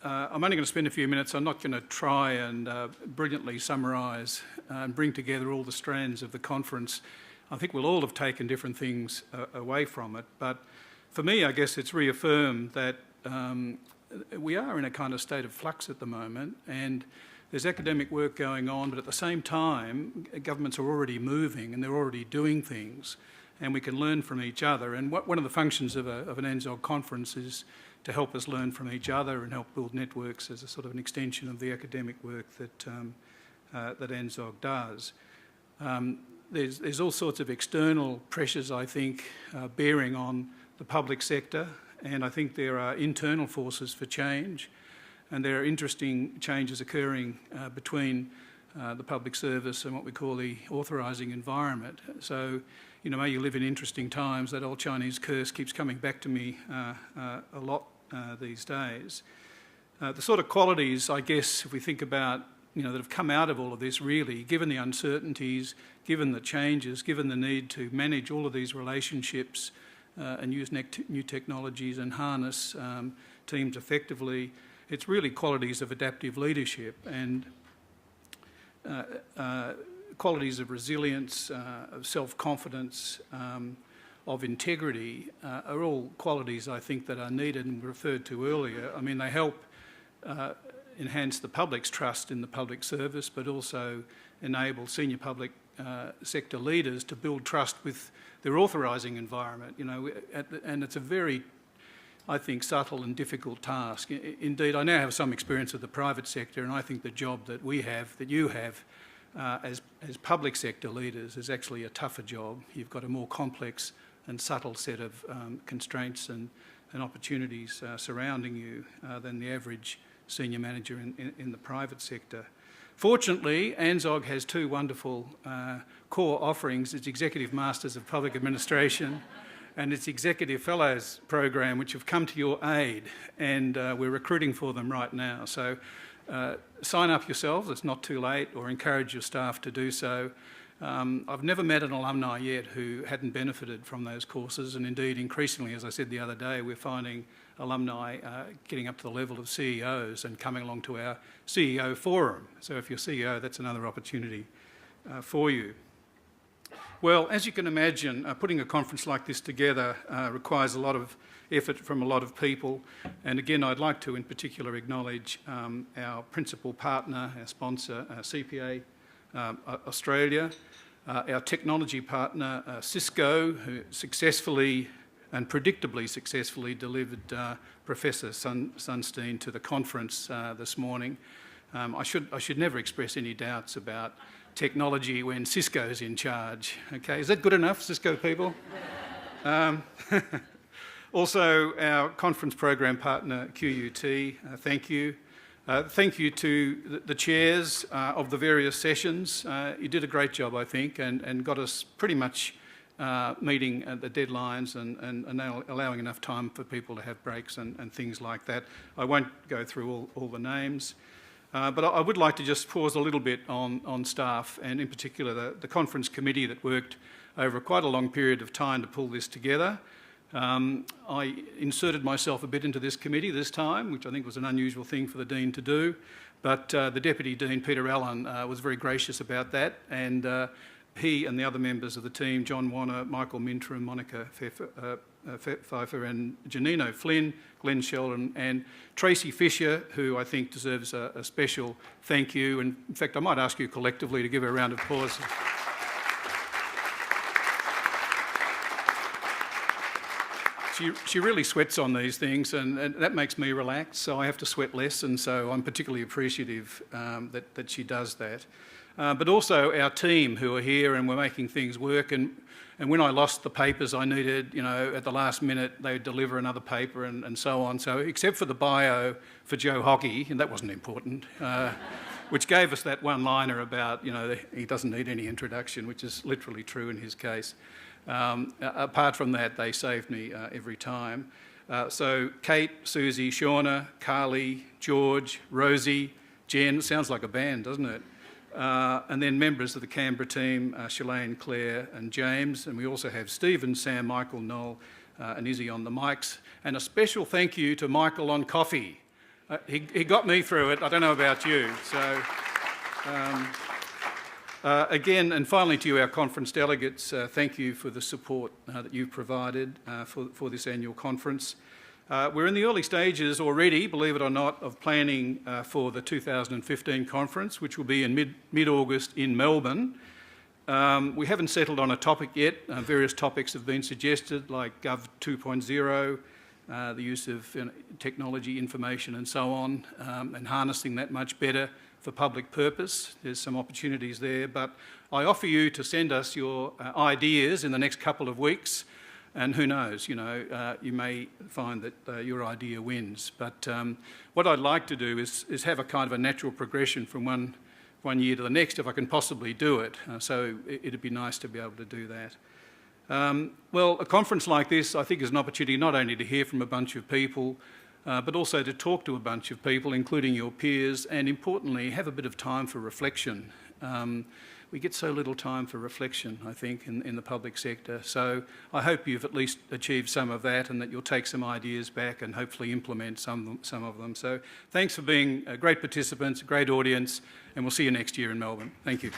I'm only going to spend a few minutes. I'm not going to try and brilliantly summarise and bring together all the strands of the conference. I think we'll all have taken different things away from it. But for me, I guess it's reaffirmed that we are in a kind of state of flux at the moment, and there's academic work going on, but at the same time, governments are already moving and they're already doing things, and we can learn from each other. And one of the functions of an ANZSOG conference is to help us learn from each other and help build networks as a sort of an extension of the academic work that ANZSOG does. There's all sorts of external pressures, I think, bearing on the public sector, and I think there are internal forces for change, and there are interesting changes occurring between the public service and what we call the authorising environment. So, you know, may you live in interesting times. That old Chinese curse keeps coming back to me a lot these days. The sort of qualities, I guess, if we think about, you know, that have come out of all of this, really, given the uncertainties, given the changes, given the need to manage all of these relationships and use new technologies and harness teams effectively, it's really qualities of adaptive leadership and qualities of resilience, of self-confidence, of integrity are all qualities I think that are needed and referred to earlier. I mean, they help enhance the public's trust in the public service, but also enable senior public sector leaders to build trust with their authorising environment. You know, and it's a very, I think, subtle and difficult task. Indeed, I now have some experience of the private sector, and I think the job that we have, that you have, as public sector leaders is actually a tougher job. You've got a more complex and subtle set of constraints and opportunities surrounding you than the average senior manager in the private sector. Fortunately, ANZSOG has two wonderful core offerings. Its Executive Masters of Public Administration and its Executive Fellows program, which have come to your aid, and we're recruiting for them right now. So sign up yourselves, it's not too late, or encourage your staff to do so. I've never met an alumni yet who hadn't benefited from those courses, and indeed increasingly, as I said the other day, we're finding alumni getting up to the level of CEOs and coming along to our CEO forum. So if you're CEO, that's another opportunity for you. Well, as you can imagine, putting a conference like this together requires a lot of effort from a lot of people. And again, I'd like to in particular acknowledge our principal partner, our sponsor, CPA Australia, our technology partner, Cisco, who successfully and predictably successfully delivered Professor Sunstein to the conference this morning. I should never express any doubts about technology when Cisco's in charge. Okay, is that good enough, Cisco people? Also, our conference program partner, QUT, thank you. Thank you to the chairs of the various sessions. You did a great job, I think, and got us pretty much meeting the deadlines and allowing enough time for people to have breaks and things like that. I won't go through all the names, but I would like to just pause a little bit on staff, and in particular the conference committee that worked over quite a long period of time to pull this together. I inserted myself a bit into this committee this time, which I think was an unusual thing for the Dean to do, but the Deputy Dean, Peter Allen, was very gracious about that, and he and the other members of the team, John Warner, Michael Mintram, Monica Pfeiffer and Janino Flynn, Glenn Sheldon and Tracy Fisher, who I think deserves a special thank you, and in fact I might ask you collectively to give her a round of applause. She really sweats on these things, and that makes me relax, so I have to sweat less, and so I'm particularly appreciative that she does that. But also our team who are here and we're making things work, and when I lost the papers I needed, you know, at the last minute they would deliver another paper and so on. So except for the bio for Joe Hockey, and that wasn't important, which gave us that one-liner about, you know, he doesn't need any introduction, which is literally true in his case. Apart from that, they saved me every time. So Kate, Susie, Shauna, Carly, George, Rosie, Jen, sounds like a band, doesn't it? And then members of the Canberra team, Shalane, Claire and James, and we also have Stephen, Sam, Michael, Noel and Izzy on the mics. And a special thank you to Michael on coffee. He got me through it. I don't know about you. So, again, and finally to you, our conference delegates, thank you for the support that you've provided for this annual conference. We're in the early stages already, believe it or not, of planning for the 2015 conference, which will be in mid-August in Melbourne. We haven't settled on a topic yet. Various topics have been suggested, like Gov 2.0, the use of technology, information and so on, and harnessing that much better for public purpose. There's some opportunities there, but I offer you to send us your ideas in the next couple of weeks, and who knows, you may find that your idea wins. But what I'd like to do is have a kind of a natural progression from one year to the next, if I can possibly do it. So it'd be nice to be able to do that. Well, a conference like this, I think, is an opportunity not only to hear from a bunch of people, but also to talk to a bunch of people, including your peers, and importantly, have a bit of time for reflection. We get so little time for reflection, I think, in the public sector. So I hope you've at least achieved some of that and that you'll take some ideas back and hopefully implement some of them. So thanks for being great participants, a great audience, and we'll see you next year in Melbourne. Thank you.